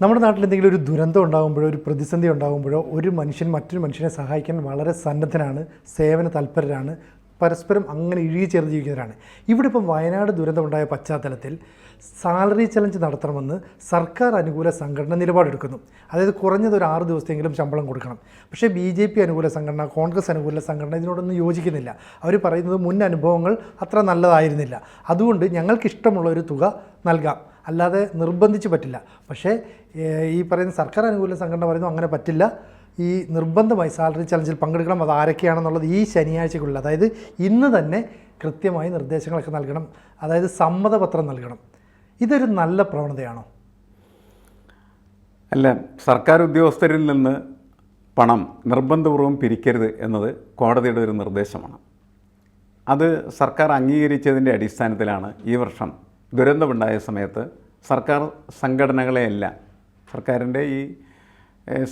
നമ്മുടെ നാട്ടിൽ എന്തെങ്കിലും ഒരു ദുരന്തം ഉണ്ടാകുമ്പോഴോ ഒരു പ്രതിസന്ധി ഉണ്ടാകുമ്പോഴോ ഒരു മനുഷ്യൻ മറ്റൊരു മനുഷ്യനെ സഹായിക്കാൻ വളരെ സന്നദ്ധനാണ്, സേവന തൽപരരാണ്, പരസ്പരം അങ്ങനെ ഇഴുകി ചേർന്ന് ജീവിക്കുന്നവരാണ്. ഇവിടെ ഇപ്പം വയനാട് ദുരന്തമുണ്ടായ പശ്ചാത്തലത്തിൽ സാലറി ചലഞ്ച് നടത്തണമെന്ന് സർക്കാർ അനുകൂല സംഘടന നിലപാടെടുക്കുന്നു. അതായത് കുറഞ്ഞത് ഒരു 6 ദിവസത്തെങ്കിലും ശമ്പളം കൊടുക്കണം. പക്ഷേ BJP അനുകൂല സംഘടന, കോൺഗ്രസ് അനുകൂല സംഘടന ഇതിനോടൊന്നും യോജിക്കുന്നില്ല. അവർ പറയുന്നത് മുൻ അനുഭവങ്ങൾ അത്ര നല്ലതായിരുന്നില്ല, അതുകൊണ്ട് ഞങ്ങൾക്കിഷ്ടമുള്ള ഒരു തുക നൽകാം, അല്ലാതെ നിർബന്ധിച്ച് പറ്റില്ല. പക്ഷേ ഈ പറയുന്ന സർക്കാർ അനുകൂല സംഘടന പറയുന്നു അങ്ങനെ പറ്റില്ല, ഈ നിർബന്ധമായി സാലറി ചലഞ്ചിൽ പങ്കെടുക്കണം. അത് ആരൊക്കെയാണെന്നുള്ളത് ഈ ശനിയാഴ്ചക്കുള്ളിൽ, അതായത് ഇന്ന് തന്നെ കൃത്യമായി നിർദ്ദേശങ്ങളൊക്കെ നൽകണം, അതായത് സമ്മതപത്രം നൽകണം. ഇതൊരു നല്ല പ്രവണതയാണോ? അല്ല, സർക്കാർ ഉദ്യോഗസ്ഥരിൽ നിന്ന് പണം നിർബന്ധപൂർവ്വം പിരിക്കരുത് എന്നത് കോടതിയുടെ ഒരു നിർദ്ദേശമാണ്. അത് സർക്കാർ അംഗീകരിച്ചതിൻ്റെ അടിസ്ഥാനത്തിലാണ് ഈ വർഷം ദുരന്തമുണ്ടായ സമയത്ത് സർക്കാർ സംഘടനകളെയെല്ലാം, സർക്കാരിൻ്റെ ഈ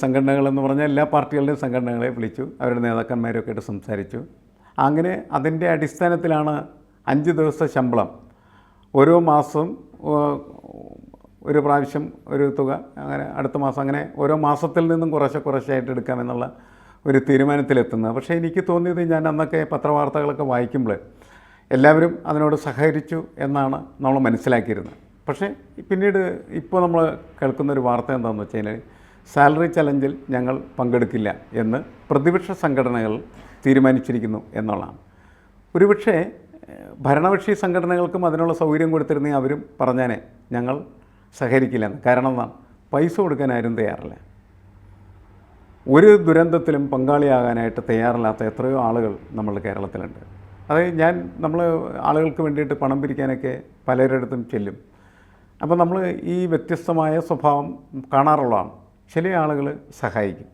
സംഘടനകളെന്ന് പറഞ്ഞാൽ എല്ലാ പാർട്ടികളുടെയും സംഘടനകളെ വിളിച്ചു, അവരുടെ നേതാക്കന്മാരൊക്കെ ആയിട്ട് സംസാരിച്ചു. അങ്ങനെ അതിൻ്റെ അടിസ്ഥാനത്തിലാണ് 5 ദിവസത്തെ ശമ്പളം ഓരോ മാസവും ഒരു പ്രാവശ്യം ഒരു തുക, അങ്ങനെ അടുത്ത മാസം, അങ്ങനെ ഓരോ മാസത്തിൽ നിന്നും കുറച്ചായിട്ട് എടുക്കാമെന്നുള്ള ഒരു തീരുമാനത്തിലെത്തുന്നത്. പക്ഷേ എനിക്ക് തോന്നിയത്, ഞാൻ അന്നൊക്കെ പത്രവാർത്തകളൊക്കെ വായിക്കുമ്പോൾ എല്ലാവരും അതിനോട് സഹകരിച്ചു എന്നാണ് നമ്മൾ മനസ്സിലാക്കിയിരുന്നത്. പക്ഷേ പിന്നീട് ഇപ്പോൾ നമ്മൾ കേൾക്കുന്നൊരു വാർത്ത എന്താണെന്ന് വെച്ച് കഴിഞ്ഞാൽ സാലറി ചലഞ്ചിൽ ഞങ്ങൾ പങ്കെടുക്കില്ല എന്ന് പ്രതിപക്ഷ സംഘടനകൾ തീരുമാനിച്ചിരിക്കുന്നു എന്നുള്ളതാണ്. ഒരുപക്ഷേ ഭരണപക്ഷി സംഘടനകൾക്കും അതിനുള്ള സൗകര്യം കൊടുത്തിരുന്നെങ്കിൽ അവരും പറഞ്ഞേനെ ഞങ്ങൾ സഹകരിക്കില്ലെന്ന്. കാരണം എന്താണ്, പൈസ കൊടുക്കാൻ ആരും തയ്യാറില്ല. ഒരു ദുരന്തത്തിലും പങ്കാളിയാകാനായിട്ട് തയ്യാറില്ലാത്ത എത്രയോ ആളുകൾ നമ്മളുടെ കേരളത്തിലുണ്ട്. അതായത് നമ്മൾ ആളുകൾക്ക് വേണ്ടിയിട്ട് പണം പിരിക്കാനൊക്കെ പലരിടത്തും ചെല്ലും. അപ്പോൾ നമ്മൾ ഈ വ്യത്യസ്തമായ സ്വഭാവം കാണാറുള്ളതാണ്. ചില ആളുകൾ സഹായിക്കും,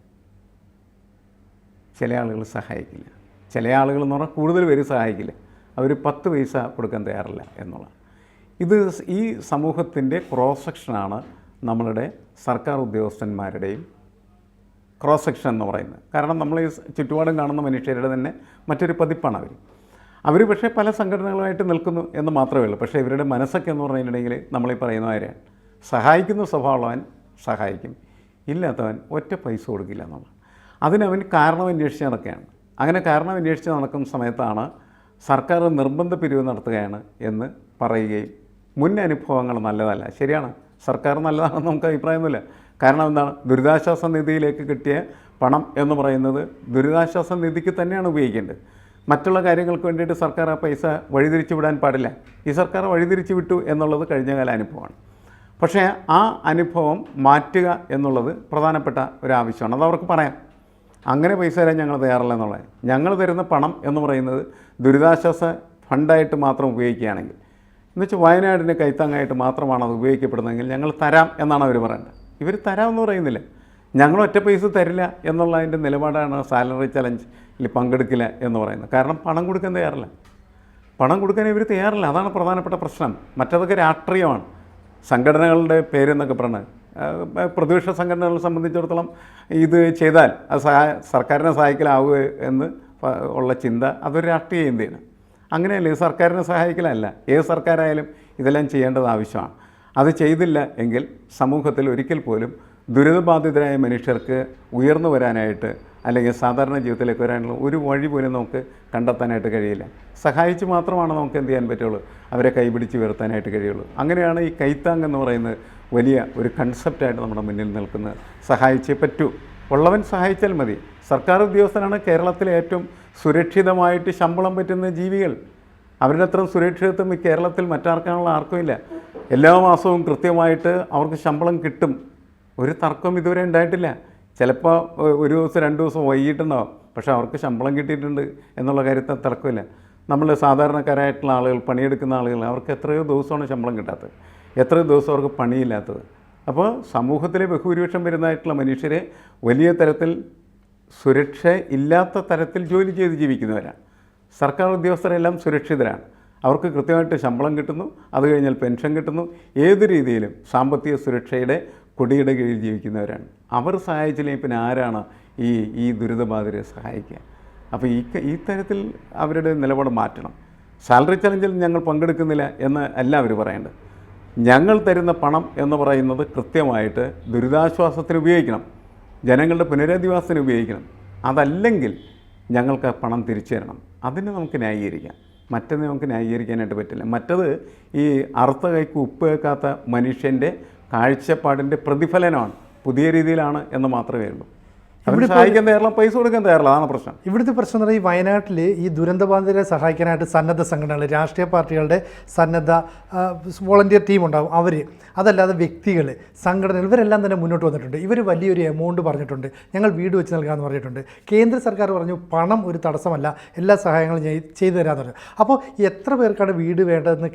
ചില ആളുകൾ സഹായിക്കില്ല. ചില ആളുകൾ എന്ന് പറഞ്ഞാൽ കൂടുതൽ പേര് സഹായിക്കില്ല, അവർ 10 പൈസ കൊടുക്കാൻ തയ്യാറില്ല എന്നുള്ളത്. ഇത് ഈ സമൂഹത്തിൻ്റെ ക്രോസ് സെക്ഷനാണ് നമ്മളുടെ സർക്കാർ ഉദ്യോഗസ്ഥന്മാരുടെയും ക്രോസ് സെക്ഷൻ എന്ന് പറയുന്നത്. കാരണം നമ്മൾ ഈ ചുറ്റുപാടും കാണുന്ന മനുഷ്യരുടെ തന്നെ മറ്റൊരു പതിപ്പാണ് അവർ പക്ഷേ പല സംഘടനകളുമായിട്ട് നിൽക്കുന്നു എന്ന് മാത്രമേ ഉള്ളൂ. പക്ഷേ ഇവരുടെ മനസ്സൊക്കെ എന്ന് പറഞ്ഞിട്ടുണ്ടെങ്കിൽ നമ്മളീ പറയുന്നവരെയാണ്. സഹായിക്കുന്ന സ്വഭാവമുള്ളവൻ സഹായിക്കും, ഇല്ലാത്തവൻ ഒറ്റ പൈസ കൊടുക്കില്ല എന്നുള്ളത്. അതിനവൻ കാരണം അന്വേഷിച്ച് നടക്കുകയാണ്. അങ്ങനെ കാരണം അന്വേഷിച്ച് നടക്കുന്ന സമയത്താണ് സർക്കാർ നിർബന്ധ പിരിവ് നടത്തുകയാണ് എന്ന് പറയുകയും, മുൻ അനുഭവങ്ങൾ നല്ലതല്ല. ശരിയാണ്, സർക്കാർ നല്ലതാണെന്ന് നമുക്ക് അഭിപ്രായമൊന്നുമില്ല. കാരണം എന്താണ്, ദുരിതാശ്വാസ നിധിയിലേക്ക് കിട്ടിയ പണം എന്ന് പറയുന്നത് ദുരിതാശ്വാസ നിധിക്ക് തന്നെയാണ് ഉപയോഗിക്കേണ്ടത്. മറ്റുള്ള കാര്യങ്ങൾക്ക് വേണ്ടിയിട്ട് സർക്കാർ ആ പൈസ വഴിതിരിച്ചു വിടാൻ പാടില്ല. ഈ സർക്കാർ വഴിതിരിച്ചു വിട്ടു എന്നുള്ളത് കഴിഞ്ഞകാല അനുഭവമാണ്. പക്ഷേ ആ അനുഭവം മാറ്റുക എന്നുള്ളത് പ്രധാനപ്പെട്ട ഒരു ആവശ്യമാണ്. അത് അവർക്ക് പറയാം, അങ്ങനെ പൈസ തരാൻ ഞങ്ങൾ തയ്യാറല്ല എന്നുള്ളത്. ഞങ്ങൾ തരുന്ന പണം എന്ന് പറയുന്നത് ദുരിതാശ്വാസ ഫണ്ടായിട്ട് മാത്രം ഉപയോഗിക്കുകയാണെങ്കിൽ, എന്നുവെച്ചാൽ വയനാടിൻ്റെ കൈത്താങ്ങായിട്ട് മാത്രമാണ് അത് ഉപയോഗിക്കപ്പെടുന്നതെങ്കിൽ ഞങ്ങൾ തരാം എന്നാണ് അവർ പറയുന്നത്. ഇവർ തരാമെന്ന് പറയുന്നില്ല, ഞങ്ങൾ ഒറ്റ പൈസ തരില്ല എന്നുള്ളതിൻ്റെ നിലപാടാണ് സാലറി ചലഞ്ചിൽ പങ്കെടുക്കില്ല എന്ന് പറയുന്നത്. കാരണം പണം കൊടുക്കാൻ തയ്യാറില്ല, പണം കൊടുക്കാൻ ഇവർ തയ്യാറില്ല. അതാണ് പ്രധാനപ്പെട്ട പ്രശ്നം. മറ്റതൊക്കെ രാഷ്ട്രീയമാണ്. സംഘടനകളുടെ പേരെന്നൊക്കെ പറഞ്ഞത്, പ്രതിപക്ഷ സംഘടനകളെ സംബന്ധിച്ചിടത്തോളം ഇത് ചെയ്താൽ അത് സർക്കാരിനെ സഹായിക്കലാവുക എന്ന് ഉള്ള ചിന്ത അതൊരു രാഷ്ട്രീയ ചിന്തയാണ്. അങ്ങനെയല്ല, ഇത് സർക്കാരിനെ സഹായിക്കലല്ല. ഏത് സർക്കാരായാലും ഇതെല്ലാം ചെയ്യേണ്ടത് ആവശ്യമാണ്. അത് ചെയ്തില്ല എങ്കിൽ സമൂഹത്തിൽ ഒരിക്കൽ പോലും ദുരിതബാധിതരായ മനുഷ്യർക്ക് ഉയർന്നു വരാനായിട്ട്, അല്ലെങ്കിൽ സാധാരണ ജീവിതത്തിലേക്ക് വരാനുള്ള ഒരു വഴി പോലും നമുക്ക് കണ്ടെത്താനായിട്ട് കഴിയില്ല. സഹായിച്ച് മാത്രമാണ് നമുക്ക് എന്ത് ചെയ്യാൻ പറ്റുള്ളൂ, അവരെ കൈപിടിച്ച് ഉയർത്താനായിട്ട് കഴിയുള്ളൂ. അങ്ങനെയാണ് ഈ കൈത്താങ് എന്ന് പറയുന്നത് വലിയ ഒരു കൺസെപ്റ്റായിട്ട് നമ്മുടെ മുന്നിൽ നിൽക്കുന്നത്. സഹായിച്ചേ പറ്റൂ, ഉള്ളവൻ സഹായിച്ചാൽ മതി. സർക്കാർ ഉദ്യോഗസ്ഥനാണ് കേരളത്തിലെ ഏറ്റവും സുരക്ഷിതമായിട്ട് ശമ്പളം പറ്റുന്ന ജീവികൾ. അവരുടെ അത്ര സുരക്ഷിതത്വം ഈ കേരളത്തിൽ മറ്റാർക്കാനുള്ള ആർക്കുമില്ല. എല്ലാ മാസവും കൃത്യമായിട്ട് അവർക്ക് ശമ്പളം കിട്ടും, ഒരു തർക്കം ഇതുവരെ ഉണ്ടായിട്ടില്ല. ചിലപ്പോൾ ഒരു ദിവസം 2 ദിവസം വൈകിട്ടുണ്ടാവും, പക്ഷേ അവർക്ക് ശമ്പളം കിട്ടിയിട്ടുണ്ട് എന്നുള്ള കാര്യത്തിൽ തർക്കമില്ല. നമ്മൾ സാധാരണക്കാരായിട്ടുള്ള ആളുകൾ, പണിയെടുക്കുന്ന ആളുകൾ, അവർക്ക് എത്രയോ ദിവസമാണ് ശമ്പളം കിട്ടാത്തത്, എത്രയോ ദിവസം അവർക്ക് പണിയില്ലാത്തത്. അപ്പോൾ സമൂഹത്തിലെ ബഹുഭൂരിപക്ഷം വരുന്നതായിട്ടുള്ള മനുഷ്യരെ വലിയ തരത്തിൽ സുരക്ഷ ഇല്ലാത്ത തരത്തിൽ ജോലി ചെയ്ത് ജീവിക്കുന്നവരാണ്. സർക്കാർ ഉദ്യോഗസ്ഥരെല്ലാം സുരക്ഷിതരാണ്, അവർക്ക് കൃത്യമായിട്ട് ശമ്പളം കിട്ടുന്നു, അത് കഴിഞ്ഞാൽ പെൻഷൻ കിട്ടുന്നു. ഏത് രീതിയിലും സാമ്പത്തിക സുരക്ഷയുടെ കൊടിയുടെ കീഴിൽ ജീവിക്കുന്നവരാണ്. അവർ സഹായിച്ചില്ലെങ്കിൽ പിന്നെ ആരാണ് ഈ ദുരിതബാധിതരെ സഹായിക്കുക? അപ്പോൾ ഈ തരത്തിൽ അവരുടെ നിലപാട് മാറ്റണം. സാലറി ചലഞ്ചിൽ ഞങ്ങൾ പങ്കെടുക്കുന്നില്ല എന്ന് അല്ല അവർ പറയേണ്ടത്. ഞങ്ങൾ തരുന്ന പണം എന്ന് പറയുന്നത് കൃത്യമായിട്ട് ദുരിതാശ്വാസത്തിന് ഉപയോഗിക്കണം, ജനങ്ങളുടെ പുനരധിവാസത്തിന് ഉപയോഗിക്കണം. അതല്ലെങ്കിൽ ഞങ്ങൾക്ക് ആ പണം തിരിച്ചു തരണം. അതിന് നമുക്ക് ന്യായീകരിക്കാം. മറ്റത് നമുക്ക് ന്യായീകരിക്കാനായിട്ട് പറ്റില്ല. മറ്റത് ഈ അറുത്ത കൈക്ക് ഉപ്പ് വെക്കാത്ത മനുഷ്യൻ്റെ കാഴ്ചപ്പാടിൻ്റെ പ്രതിഫലനമാണ്, പുതിയ രീതിയിലാണ് എന്ന് മാത്രമേ ഉള്ളൂ. അവരെ സഹായിക്കാൻ തയ്യാറില്ല, പൈസ കൊടുക്കാൻ തയ്യാറില്ല, അതാണ് പ്രശ്നം. ഇവിടുത്തെ പ്രശ്നം എന്ന് പറഞ്ഞാൽ ഈ വയനാട്ടിൽ ഈ ദുരന്തബാധിതരെ സഹായിക്കാനായിട്ട് സന്നദ്ധ സംഘടനകൾ, രാഷ്ട്രീയ പാർട്ടികളുടെ സന്നദ്ധ വോളണ്ടിയർ ടീം ഉണ്ടാകും, അവർ, അതല്ലാതെ വ്യക്തികൾ, സംഘടനകൾ, ഇവരെല്ലാം തന്നെ മുന്നോട്ട് വന്നിട്ടുണ്ട്. ഇവർ വലിയൊരു എമൗണ്ട് പറഞ്ഞിട്ടുണ്ട്, ഞങ്ങൾ വീട് വെച്ച് നൽകാമെന്ന് പറഞ്ഞിട്ടുണ്ട്. കേന്ദ്ര സർക്കാർ പറഞ്ഞു പണം ഒരു തടസ്സമല്ല, എല്ലാ സഹായങ്ങളും ചെയ്തു തരാമെന്ന് പറഞ്ഞു. അപ്പോൾ എത്ര പേർക്കാണ് വീട് വേണ്ടതെന്ന്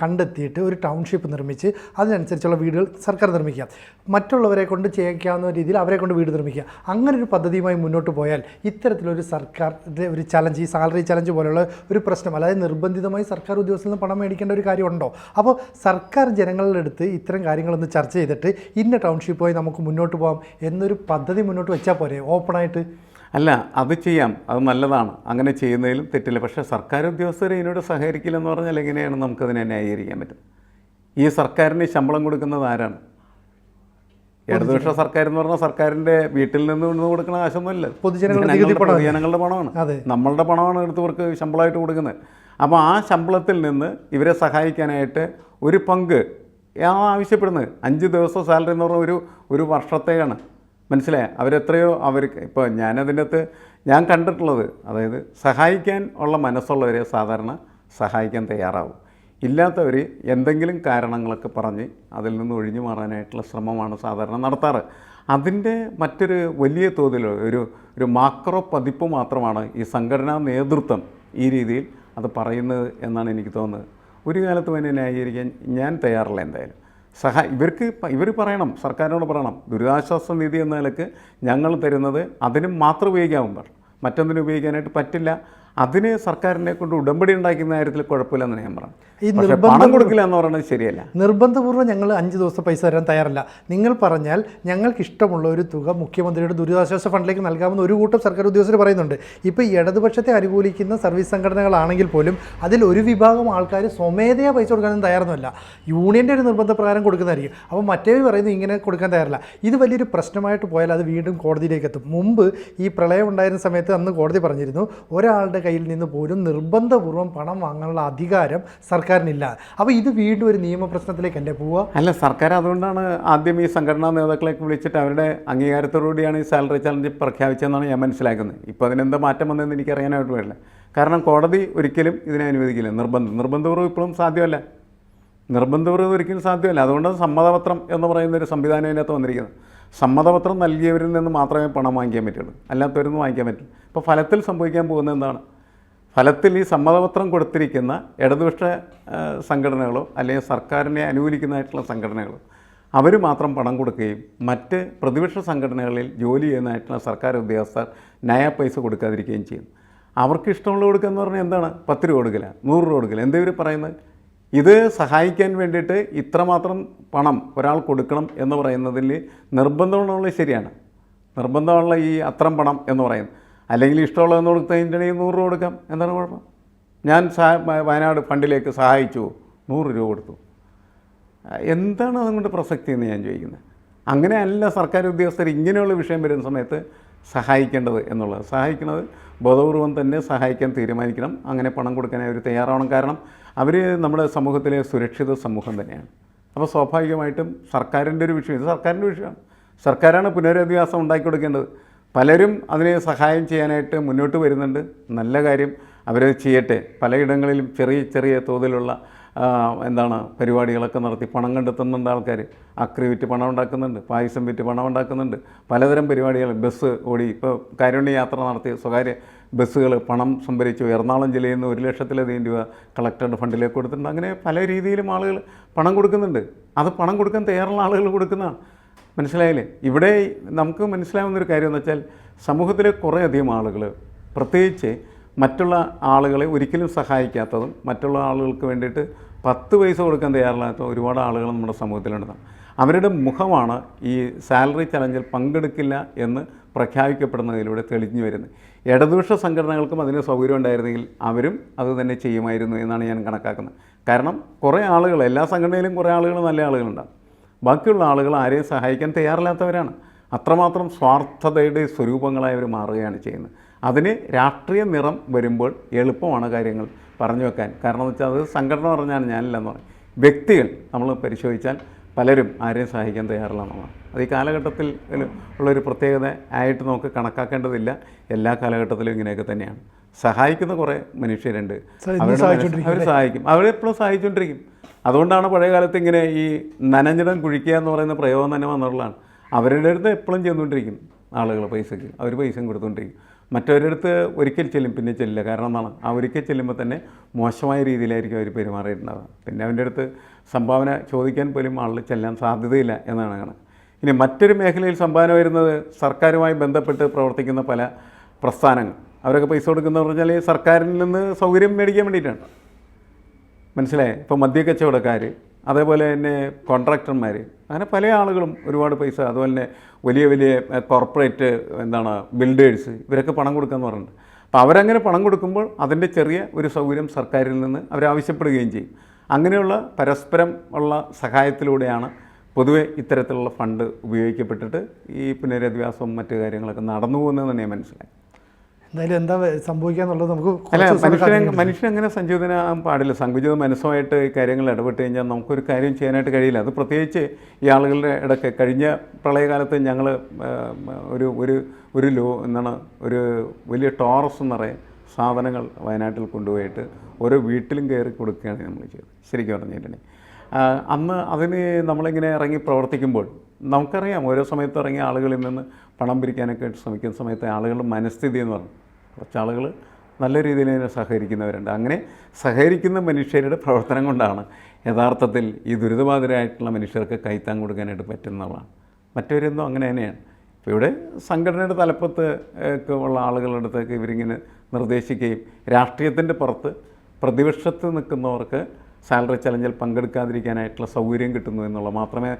കണ്ടെത്തിയിട്ട് ഒരു ടൗൺഷിപ്പ് നിർമ്മിച്ച് അതിനനുസരിച്ചുള്ള വീടുകൾ സർക്കാർ നിർമ്മിക്കുക, മറ്റുള്ളവരെ കൊണ്ട് ചെയ്യിക്കാവുന്ന രീതിയിൽ അവരെ കൊണ്ട് വീട് നിർമ്മിക്കുക. അങ്ങനെ ഒരു പദ്ധതിയുമായി മുന്നോട്ട് പോയാൽ ഇത്തരത്തിലൊരു സർക്കാരിൻ്റെ ഒരു ചലഞ്ച്, ഈ സാലറി ചലഞ്ച് പോലുള്ള ഒരു പ്രശ്നം, അതായത് നിർബന്ധിതമായി സർക്കാർ ഉദ്യോഗസ്ഥരിൽ നിന്ന് പണം മേടിക്കേണ്ട ഒരു കാര്യമുണ്ടോ? അപ്പോൾ സർക്കാർ ജനങ്ങളുടെ അടുത്ത് ഇത്തരം കാര്യങ്ങളൊന്ന് ചർച്ച ചെയ്തിട്ട് ഇന്ന ടൗൺഷിപ്പുമായി നമുക്ക് മുന്നോട്ട് പോകാം എന്നൊരു പദ്ധതി മുന്നോട്ട് വെച്ചാൽ പോരെ ഓപ്പണായിട്ട്? അല്ല, അത് ചെയ്യാം, അത് നല്ലതാണ്, അങ്ങനെ ചെയ്യുന്നതിലും തെറ്റില്ല. പക്ഷേ സർക്കാർ ഉദ്യോഗസ്ഥർ ഇതിനോട് സഹകരിക്കില്ലെന്ന് പറഞ്ഞാൽ എങ്ങനെയാണ് നമുക്കതിനെ ന്യായീകരിക്കാൻ പറ്റും? ഈ സർക്കാരിന് ശമ്പളം കൊടുക്കുന്നത് ആരാണ്? ഇടതുപക്ഷ സർക്കാർ എന്ന് പറഞ്ഞാൽ സർക്കാരിൻ്റെ വീട്ടിൽ നിന്ന് കൊടുക്കുന്ന കാശൊന്നുമല്ല, പൊതുജനങ്ങളുടെ പണമാണ്, നമ്മളുടെ പണമാണ് എടുത്തവർക്ക് ശമ്പളമായിട്ട് കൊടുക്കുന്നത്. അപ്പോൾ ആ ശമ്പളത്തിൽ നിന്ന് ഇവരെ സഹായിക്കാനായിട്ട് ഒരു പങ്ക് ആവശ്യപ്പെടുന്നത് 5 ദിവസം സാലറി എന്ന് പറഞ്ഞാൽ ഒരു വർഷത്തേക്കാണ്. മനസ്സിലായ അവരെത്രയോ അവർക്ക് ഇപ്പോൾ ഞാനതിൻ്റെ അകത്ത് ഞാൻ കണ്ടിട്ടുള്ളത്, അതായത് സഹായിക്കാൻ ഉള്ള മനസ്സുള്ളവരെ സാധാരണ സഹായിക്കാൻ തയ്യാറാവും. ഇല്ലാത്തവർ എന്തെങ്കിലും കാരണങ്ങളൊക്കെ പറഞ്ഞ് അതിൽ നിന്ന് ഒഴിഞ്ഞു മാറാനായിട്ടുള്ള ശ്രമമാണ് സാധാരണ നടത്താറ്. അതിൻ്റെ മറ്റൊരു വലിയ തോതിൽ ഒരു മാക്രോ പതിപ്പ് മാത്രമാണ് ഈ സംഘടനാ നേതൃത്വം ഈ രീതിയിൽ അത് പറയുന്നത് എന്നാണ് എനിക്ക് തോന്നുന്നത്. ഒരു കാലത്തും അതിനെ ന്യായീകരിക്കാൻ ഞാൻ തയ്യാറില്ല. എന്തായാലും ഇവർ പറയണം, സർക്കാരിനോട് പറയണം, ദുരിതാശ്വാസ നിധി എന്ന നിലക്ക് ഞങ്ങൾ തരുന്നത് അതിന് മാത്രം ഉപയോഗിക്കാവുമ്പോൾ മറ്റൊന്നിനും ഉപയോഗിക്കാനായിട്ട് പറ്റില്ല. അതിന് സർക്കാരിനെ കൊണ്ട് ഉടമ്പടി ഉണ്ടാക്കുന്ന കാര്യത്തിൽ കുഴപ്പമില്ലെന്ന് ഞാൻ പറഞ്ഞു. പക്ഷേ പണം കൊടുക്കില്ല എന്ന് പറയുന്നത് ശരിയല്ല. നിർബന്ധപൂർവ്വം ഞങ്ങൾ 5 ദിവസം പൈസ തരാൻ തയ്യാറല്ല. നിങ്ങൾ പറഞ്ഞാൽ ഞങ്ങൾക്ക് ഇഷ്ടമുള്ള ഒരു തുക മുഖ്യമന്ത്രിയുടെ ദുരിതാശ്വാസ ഫണ്ടിലേക്ക് നൽകാമെന്ന് ഒരു കൂട്ടം സർക്കാർ ഉദ്യോഗസ്ഥർ പറയുന്നുണ്ട്. ഇപ്പോൾ ഈ ഇടതുപക്ഷത്തെ അനുകൂലിക്കുന്ന സർവീസ് സംഘടനകളാണെങ്കിൽ പോലും അതിൽ ഒരു വിഭാഗം ആൾക്കാർ സ്വമേധയാ പൈസ കൊടുക്കാനൊന്നും തയ്യാറൊന്നുമല്ല, യൂണിയൻ്റെ ഒരു നിർബന്ധപ്രകാരം കൊടുക്കുന്നതായിരിക്കും. അപ്പോൾ മറ്റേവർ പറയുന്നത് ഇങ്ങനെ കൊടുക്കാൻ തയ്യാറില്ല. ഇത് വലിയൊരു പ്രശ്നമായിട്ട് പോയാൽ അത് വീണ്ടും കോടതിയിലേക്ക് എത്തും. മുമ്പ് ഈ പ്രളയം ഉണ്ടായിരുന്ന സമയത്ത് അന്ന് കോടതി പറഞ്ഞിരുന്നു ഒരാളുടെ കയ്യിൽ നിന്ന് പോലും നിർബന്ധപൂർവ്വം പണം വാങ്ങാനുള്ള അധികാരം സർക്കാരിനില്ല. അപ്പോൾ ഇത് വീണ്ടും ഒരു നിയമപ്രശ്നത്തിലേക്കല്ലേ പോവുക? അല്ല, സർക്കാർ അതുകൊണ്ടാണ് ആദ്യം ഈ സംഘടനാ നേതാക്കളെയൊക്കെ വിളിച്ചിട്ട് അവരുടെ അംഗീകാരത്തോടുകൂടിയാണ് ഈ സാലറി ചലഞ്ച് പ്രഖ്യാപിച്ചതെന്നാണ് ഞാൻ മനസ്സിലാക്കുന്നത്. ഇപ്പോൾ അതിനെന്താ മാറ്റം വന്നതെന്ന് എനിക്കറിയാനായിട്ട് വരില്ല. കാരണം കോടതി ഒരിക്കലും ഇതിനെ അനുവദിക്കില്ല. നിർബന്ധപൂർവ്വം ഇപ്പോഴും സാധ്യമല്ല, നിർബന്ധപൂർവ്വം ഒരിക്കലും സാധ്യമല്ല. അതുകൊണ്ടാണ് സമ്മതപത്രം എന്ന് പറയുന്നൊരു സംവിധാനം അതിനകത്ത് വന്നിരിക്കുന്നത്. സമ്മതപത്രം നൽകിയവരിൽ നിന്ന് മാത്രമേ പണം വാങ്ങിക്കാൻ പറ്റുള്ളൂ, അല്ലാത്തവരൊന്നും വാങ്ങിക്കാൻ പറ്റില്ല. ഇപ്പോൾ ഫലത്തിൽ സംഭവിക്കാൻ പോകുന്നത് എന്താണ്? ഫലത്തിൽ ഈ സമ്മതപത്രം കൊടുത്തിരിക്കുന്ന ഇടതുപക്ഷ സംഘടനകളോ അല്ലെങ്കിൽ സർക്കാരിനെ അനുകൂലിക്കുന്നതായിട്ടുള്ള സംഘടനകളോ അവർ മാത്രം പണം കൊടുക്കുകയും മറ്റ് പ്രതിപക്ഷ സംഘടനകളിൽ ജോലി ചെയ്യുന്നതായിട്ടുള്ള സർക്കാർ ഉദ്യോഗസ്ഥർ നയ പൈസ കൊടുക്കാതിരിക്കുകയും ചെയ്യും. അവർക്ക് ഇഷ്ടമുള്ള കൊടുക്കുക എന്ന് പറഞ്ഞാൽ എന്താണ്? 10 രൂപ കൊടുക്കില്ല, 100 രൂപ കൊടുക്കില്ല. എന്താ ഇവർ പറയുന്നത്? ഇത് സഹായിക്കാൻ വേണ്ടിയിട്ട് ഇത്രമാത്രം പണം ഒരാൾ കൊടുക്കണം എന്ന് പറയുന്നതിൽ നിർബന്ധമുള്ളത് ശരിയാണ്. നിർബന്ധമുള്ള ഈ അത്രം പണം എന്ന് പറയുന്നത്, അല്ലെങ്കിൽ ഇഷ്ടമുള്ളതെന്ന് കൊടുത്തതിൻ്റെ 100 രൂപ കൊടുക്കാം, എന്താണ് കുഴപ്പം? ഞാൻ വയനാട് ഫണ്ടിലേക്ക് സഹായിച്ചു, 100 രൂപ കൊടുത്തു, എന്താണ് അതുകൊണ്ട് പ്രസക്തി എന്ന് ഞാൻ ചോദിക്കുന്നത്. അങ്ങനെയല്ല സർക്കാർ ഉദ്യോഗസ്ഥർ ഇങ്ങനെയുള്ള വിഷയം വരുന്ന സമയത്ത് സഹായിക്കേണ്ടത് എന്നുള്ളത്. സഹായിക്കുന്നത് ബോധപൂർവം തന്നെ സഹായിക്കാൻ തീരുമാനിക്കണം. അങ്ങനെ പണം കൊടുക്കാനായി അവർ തയ്യാറാവണം. കാരണം അവർ നമ്മുടെ സമൂഹത്തിലെ സുരക്ഷിത സമൂഹം തന്നെയാണ്. അപ്പോൾ സ്വാഭാവികമായിട്ടും സർക്കാരിൻ്റെ ഒരു വിഷയം, ഇത് സർക്കാരിൻ്റെ വിഷയമാണ്. സർക്കാരാണ് പുനരധിവാസം ഉണ്ടാക്കി കൊടുക്കേണ്ടത്. പലരും അതിനെ സഹായം ചെയ്യാനായിട്ട് മുന്നോട്ട് വരുന്നുണ്ട്. നല്ല കാര്യം, അവരത് ചെയ്യട്ടെ. പലയിടങ്ങളിലും ചെറിയ തോതിലുള്ള പരിപാടികളൊക്കെ നടത്തി പണം കണ്ടെത്തുന്നുണ്ട് ആൾക്കാർ. അക്രി വിറ്റ് പണം ഉണ്ടാക്കുന്നുണ്ട്, പായസം വിറ്റ് പണം ഉണ്ടാക്കുന്നുണ്ട്, പലതരം പരിപാടികൾ. ബസ് ഓടി, ഇപ്പോൾ കാരുണ്യ യാത്ര നടത്തി സ്വകാര്യ ബസ്സുകൾ പണം സംഭരിച്ചു. എറണാകുളം ജില്ലയിൽ നിന്ന് 1 ലക്ഷത്തിലധികം രൂപ കളക്ടറുടെ ഫണ്ടിലേക്ക് കൊടുത്തിട്ടുണ്ട്. അങ്ങനെ പല രീതിയിലും ആളുകൾ പണം കൊടുക്കുന്നുണ്ട്. അത് പണം കൊടുക്കാൻ തയ്യാറുള്ള ആളുകൾ കൊടുക്കുന്നതാണ്. മനസ്സിലായില്ലേ? ഇവിടെ നമുക്ക് മനസ്സിലാവുന്നൊരു കാര്യം എന്ന് വെച്ചാൽ സമൂഹത്തിലെ കുറേയധികം ആളുകൾ, പ്രത്യേകിച്ച് മറ്റുള്ള ആളുകളെ ഒരിക്കലും സഹായിക്കാത്തതും മറ്റുള്ള ആളുകൾക്ക് വേണ്ടിയിട്ട് 10 പൈസ കൊടുക്കാൻ തയ്യാറില്ലാത്ത ഒരുപാട് ആളുകൾ നമ്മുടെ സമൂഹത്തിലുണ്ട്. അവരുടെ മുഖമാണ് ഈ സാലറി ചലഞ്ചിൽ പങ്കെടുക്കില്ല എന്ന് പ്രഖ്യാപിക്കപ്പെടുന്നതിലൂടെ തെളിഞ്ഞു വരുന്നത്. ഇടതുപക്ഷ സംഘടനകൾക്കും അതിന് സൗകര്യം ഉണ്ടായിരുന്നെങ്കിൽ അവരും അത് തന്നെ ചെയ്യുമായിരുന്നു എന്നാണ് ഞാൻ കണക്കാക്കുന്നത്. കാരണം കുറേ ആളുകൾ, എല്ലാ സംഘടനയിലും കുറേ ആളുകൾ നല്ല ആളുകളുണ്ടാകും. ബാക്കിയുള്ള ആളുകൾ ആരെയും സഹായിക്കാൻ തയ്യാറില്ലാത്തവരാണ്. അത്രമാത്രം സ്വാർത്ഥതയുടെ സ്വരൂപങ്ങളായി അവർ മാറുകയാണ് ചെയ്യുന്നത്. അതിന് രാഷ്ട്രീയ നിറം വരുമ്പോൾ എളുപ്പമാണ് കാര്യങ്ങൾ പറഞ്ഞു വെക്കാൻ. കാരണം എന്ന് വെച്ചാൽ അത് സംഘടന പറഞ്ഞാൽ ഞാനില്ലെന്ന് പറയും. വ്യക്തികൾ നമ്മൾ പരിശോധിച്ചാൽ പലരും ആരെയും സഹായിക്കാൻ തയ്യാറില്ലെന്നുള്ളതാണ്. അത് ഈ കാലഘട്ടത്തിൽ ഉള്ളൊരു പ്രത്യേകത ആയിട്ട് നമുക്ക് കണക്കാക്കേണ്ടതില്ല. എല്ലാ കാലഘട്ടത്തിലും ഇങ്ങനെയൊക്കെ തന്നെയാണ്. സഹായിക്കുന്ന കുറേ മനുഷ്യരുണ്ട്, അവർ സഹായിക്കും, അവരെപ്പോഴും സഹായിച്ചുകൊണ്ടിരിക്കും. അതുകൊണ്ടാണ് പഴയ കാലത്ത് ഇങ്ങനെ ഈ നനഞ്ഞിടം കുഴിക്കുക എന്ന് പറയുന്ന പ്രയോഗം തന്നെ വന്നിട്ടുള്ളതാണ്. അവരുടെ അടുത്ത് എപ്പോഴും ചെന്നുകൊണ്ടിരിക്കും ആളുകൾ പൈസയ്ക്ക്, അവർ പൈസയും കൊടുത്തുകൊണ്ടിരിക്കും. മറ്റവരുടെ അടുത്ത് ഒരിക്കൽ ചെല്ലും, പിന്നെ ചെല്ലില്ല. കാരണം എന്താണ്, ആ ഒരിക്കൽ ചെല്ലുമ്പോൾ തന്നെ മോശമായ രീതിയിലായിരിക്കും അവർ പെരുമാറിയിട്ടുണ്ടാവുക. പിന്നെ അവൻ്റെ അടുത്ത് സംഭാവന ചോദിക്കാൻ പോലും ആളുകൾ ചെല്ലാൻ സാധ്യതയില്ല എന്നാണ് കാണുന്നത്. ഇനി മറ്റൊരു മേഖലയിൽ സംഭാവന വരുന്നത് സർക്കാരുമായി ബന്ധപ്പെട്ട് പ്രവർത്തിക്കുന്ന പല പ്രസ്ഥാനങ്ങൾ. അവരൊക്കെ പൈസ കൊടുക്കുന്നതെന്ന് പറഞ്ഞാൽ സർക്കാരിൽ നിന്ന് സൗകര്യം മേടിക്കാൻ വേണ്ടിയിട്ടാണ്. മനസ്സിലായേ? ഇപ്പോൾ മദ്യക്കച്ചവടക്കാർ, അതേപോലെ തന്നെ കോൺട്രാക്ടർമാർ, അങ്ങനെ പല ആളുകളും ഒരുപാട് പൈസ, അതുപോലെ തന്നെ വലിയ വലിയ കോർപ്പറേറ്റ് ബിൽഡേഴ്സ്, ഇവരൊക്കെ പണം കൊടുക്കാമെന്ന് പറഞ്ഞിട്ടുണ്ട്. അപ്പോൾ അവരങ്ങനെ പണം കൊടുക്കുമ്പോൾ അതിൻ്റെ ചെറിയ ഒരു സൗകര്യം സർക്കാരിൽ നിന്ന് അവരാവശ്യപ്പെടുകയും ചെയ്യും. അങ്ങനെയുള്ള പരസ്പരം ഉള്ള സഹായത്തിലൂടെയാണ് പൊതുവെ ഇത്തരത്തിലുള്ള ഫണ്ട് ഉപയോഗിക്കപ്പെട്ടിട്ട് ഈ പുനരധിവാസവും മറ്റു കാര്യങ്ങളൊക്കെ നടന്നു പോകുന്നതെന്ന് ഞാൻ മനസ്സിലായി. എന്തായാലും എന്താ സംഭവിക്കുക എന്നുള്ളത് നമുക്ക് മനുഷ്യൻ അങ്ങനെ സഞ്ചോദനാകാൻ പാടില്ല. സങ്കുചിത മനസ്സുമായിട്ട് ഈ കാര്യങ്ങൾ ഇടപെട്ട് കഴിഞ്ഞാൽ നമുക്കൊരു കാര്യം ചെയ്യാനായിട്ട് കഴിയില്ല. അത് പ്രത്യേകിച്ച് ഈ ആളുകളുടെ ഇടയ്ക്ക് കഴിഞ്ഞ പ്രളയകാലത്ത് ഞങ്ങൾ ഒരു ഒരു വലിയ ടോറസ് എന്ന് പറയും സാധനങ്ങൾ വയനാട്ടിൽ കൊണ്ടുപോയിട്ട് ഓരോ വീട്ടിലും കയറി കൊടുക്കുകയാണ് നമ്മൾ ചെയ്തത്. ശരിക്കും പറഞ്ഞിട്ടുണ്ടെങ്കിൽ അന്ന് അതിന് നമ്മളിങ്ങനെ ഇറങ്ങി പ്രവർത്തിക്കുമ്പോൾ നമുക്കറിയാം ഓരോ സമയത്ത് ഇറങ്ങിയ ആളുകളിൽ നിന്ന് പണം പിരിക്കാനൊക്കെ ശ്രമിക്കുന്ന സമയത്ത് ആളുകളുടെ മനസ്ഥിതി എന്ന് പറഞ്ഞു കുറച്ച് ആളുകൾ നല്ല രീതിയിൽ തന്നെ സഹകരിക്കുന്നവരുണ്ട്. അങ്ങനെ സഹകരിക്കുന്ന മനുഷ്യരുടെ പ്രവർത്തനം കൊണ്ടാണ് യഥാർത്ഥത്തിൽ ഈ ദുരിതബാധിതരായിട്ടുള്ള മനുഷ്യർക്ക് കൈത്താങ് കൊടുക്കാനായിട്ട് പറ്റുന്നതാണ്. മറ്റവരൊന്നും അങ്ങനെ തന്നെയാണ്. ഇപ്പോൾ ഇവിടെ സംഘടനയുടെ തലപ്പത്ത് ഉള്ള ആളുകളുടെ അടുത്തേക്ക് ഇവരിങ്ങനെ നിർദ്ദേശിക്കുകയും രാഷ്ട്രീയത്തിൻ്റെ പുറത്ത് പ്രതിപക്ഷത്ത് നിൽക്കുന്നവർക്ക് സാലറി ചലഞ്ചിൽ പങ്കെടുക്കാതിരിക്കാനായിട്ടുള്ള സൗകര്യം കിട്ടുന്നു എന്നുള്ളത് മാത്രമേ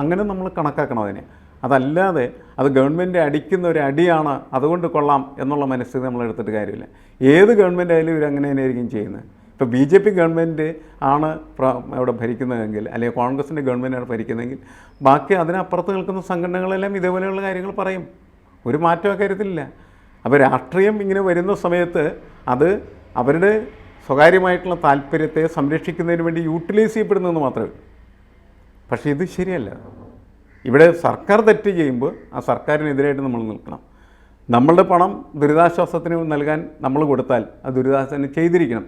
അങ്ങനെ നമ്മൾ കണക്കാക്കണം അതിനെ. അതല്ലാതെ അത് ഗവൺമെൻറ് അടിക്കുന്ന ഒരു അടിയാണ്, അതുകൊണ്ട് കൊള്ളാം എന്നുള്ള മനസ്ഥിതി നമ്മൾ എടുത്തിട്ട് കാര്യമില്ല. ഏത് ഗവൺമെൻറ് ആയാലും ഇവരങ്ങനെ തന്നെയായിരിക്കും ചെയ്യുന്നത്. ഇപ്പോൾ BJP ഗവൺമെൻറ് ആണ് അവിടെ ഭരിക്കുന്നതെങ്കിൽ, അല്ലെങ്കിൽ കോൺഗ്രസിൻ്റെ ഗവൺമെൻറ്റാണ് ഭരിക്കുന്നതെങ്കിൽ ബാക്കി അതിനപ്പുറത്ത് നിൽക്കുന്ന സംഘടനകളെല്ലാം ഇതേപോലെയുള്ള കാര്യങ്ങൾ പറയും. ഒരു മാറ്റം കാര്യത്തിലില്ല. അപ്പോൾ രാഷ്ട്രീയം ഇങ്ങനെ വരുന്ന സമയത്ത് അത് അവരുടെ സ്വകാര്യമായിട്ടുള്ള താല്പര്യത്തെ സംരക്ഷിക്കുന്നതിന് വേണ്ടി യൂട്ടിലൈസ് ചെയ്യപ്പെടുന്നതെന്ന് മാത്രമേ. പക്ഷേ ഇത് ശരിയല്ല. ഇവിടെ സർക്കാർ തെറ്റ് ചെയ്യുമ്പോൾ ആ സർക്കാരിനെതിരായിട്ട് നമ്മൾ നിൽക്കണം. നമ്മളുടെ പണം ദുരിതാശ്വാസത്തിന് നൽകാൻ നമ്മൾ കൊടുത്താൽ അത് ദുരിതാശ്വാസത്തിന് ചെയ്തിരിക്കണം.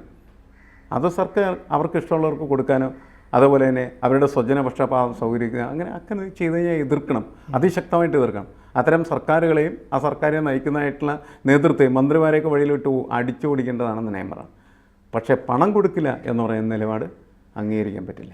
അത് സർക്കാർ അവർക്ക് ഇഷ്ടമുള്ളവർക്ക് കൊടുക്കാനോ അതുപോലെ തന്നെ അവരുടെ സ്വജനപക്ഷപാതം സൗകര്യം അങ്ങനെ ചെയ്ത് കഴിഞ്ഞാൽ എതിർക്കണം, അതിശക്തമായിട്ട് എതിർക്കണം. അത്തരം സർക്കാരുകളെയും ആ സർക്കാരെ നയിക്കുന്നതായിട്ടുള്ള നേതൃത്വം മന്ത്രിമാരെയൊക്കെ വഴിയിലിട്ട് അടിച്ചു ഓടിക്കേണ്ടതാണെന്ന് നയം പറയാം. പക്ഷേ പണം കൊടുക്കില്ല എന്ന് പറയുന്ന നിലപാട് അംഗീകരിക്കാൻ പറ്റില്ല.